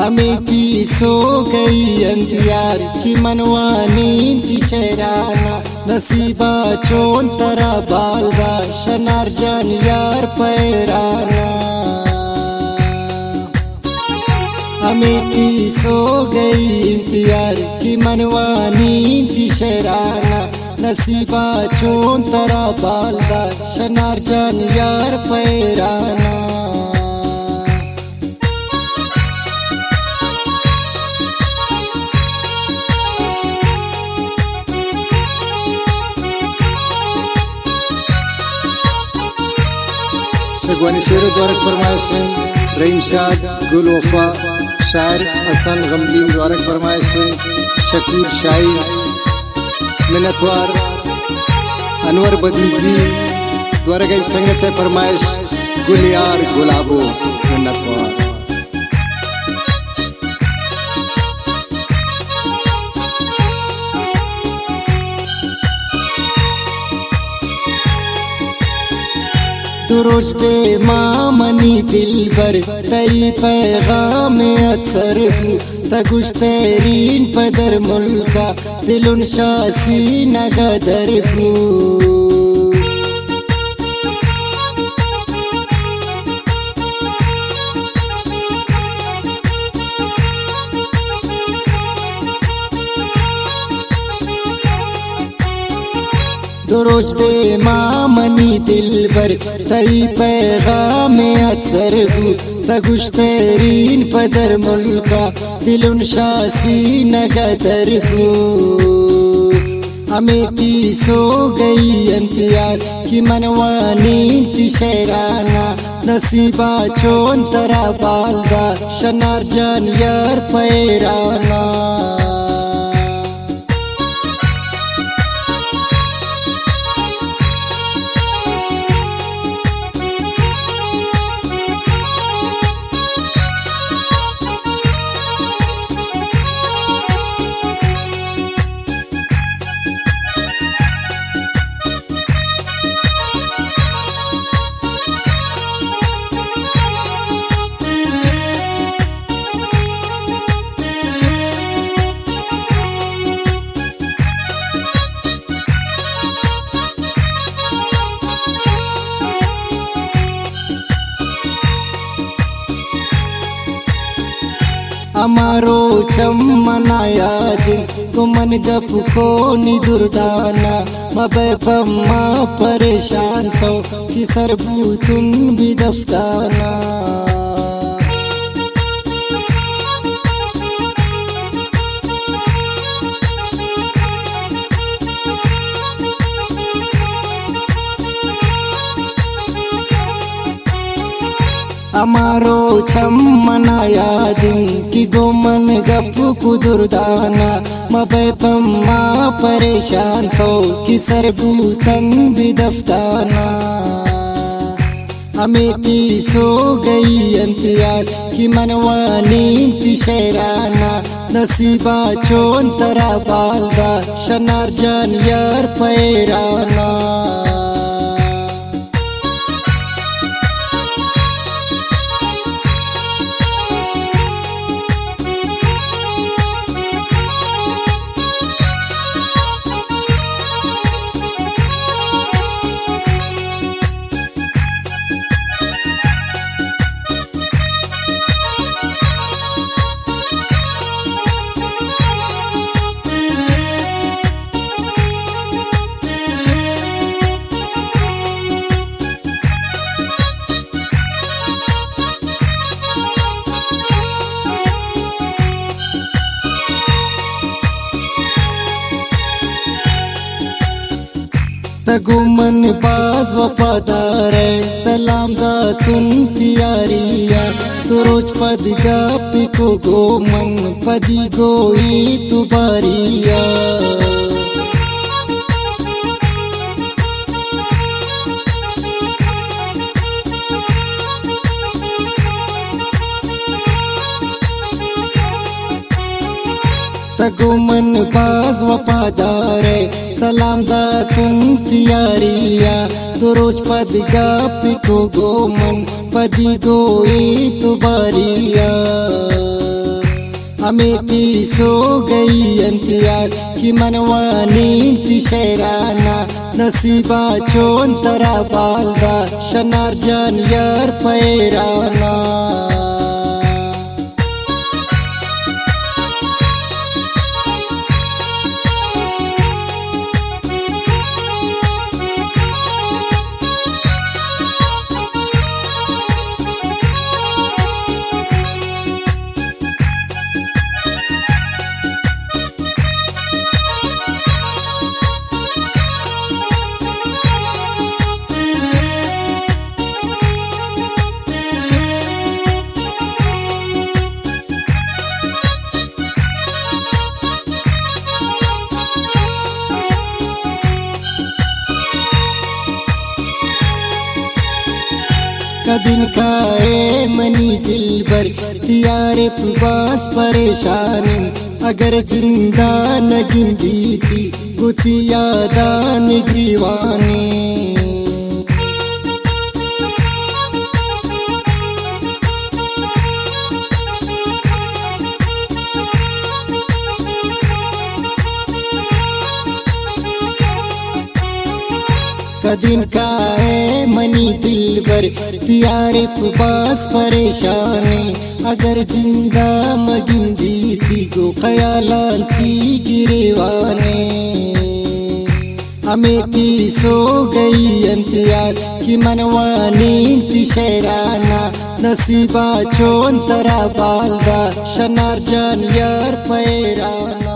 हमें की सो गई अंधियार की मनवानी थी शहराना नसीबा चोन तरा बालदा शनार जान यार पैराना हमें की सो गई इंतजार की मनवानी थी शहराना नसीबा चोन तरा बालदा शनार जान यार पैराना शगवानी शेर द्वारा फरमाइश रहीम शाह गुल वफा शायर हसन गमगीन द्वारा फरमाइश शकीर शाही मिन्नतवार अनवर बदीजी द्वारा गई संगत है फरमाइश गुलियार गुलाबो मिन्नतवार। तू रोज दे मामनी दिल भर तई पैगाम अक्सर तगुश तेरीन पदर मुल्का दिलुन शासी नगदर रोज दे मामनी दिल भर तई पैगाम अक्सर तगुश तेरीन पदर मुल्का दिलुन शासी नगदर हमें की सो गई अंतियार की मनवानी थी शहराना नसीबा चोन तरा बालदा शनार जान यार पैराना हमारो चम्मनाया दिन को मन गप को निदुर्दाना मबे पम्मा परेशान को कि सरबूतुन भी दफ्ताना हमारो चम्मनाया दिन की गोमन गप कुदुरदाना मबे पम्मा परेशान हो कि सरबूतन भी दफ्ताना हमें की सो गई अंतियार की मनवानी थी शहराना नसीबा चोन तरा बालदा शनार जान यार पैराना गुमन बाज वफादार है सलाम दा तुन तियारिया तो रोज पद गा पिको गोमन पदी गोई तु बारिया गुमन बाज वफादार है सलाम दा तुम तियारिया तो रोज पद गा पिको गोमन पदी गोई तु बारिया अमेती सो गई अंतियार कि मनवानी ती शहराना नसीबा चोन तरा बालदा शनार जान यार पैराना कदिन खाए मनी दिल भर तियारे पुबास परेशानी अगर जिंदा न गिंदी थी गुती यादा निगरीवानी कदिन काए मनी दिल भर तियारे पुबास परेशानी अगर जिंदा मगिंदी थी गो ख्यालान थी गिरेवाने अमेती सो गई अंतियार कि मनवानी ती शहराना नसीबा चोन तरा बालदा शनार जान यार पैराना।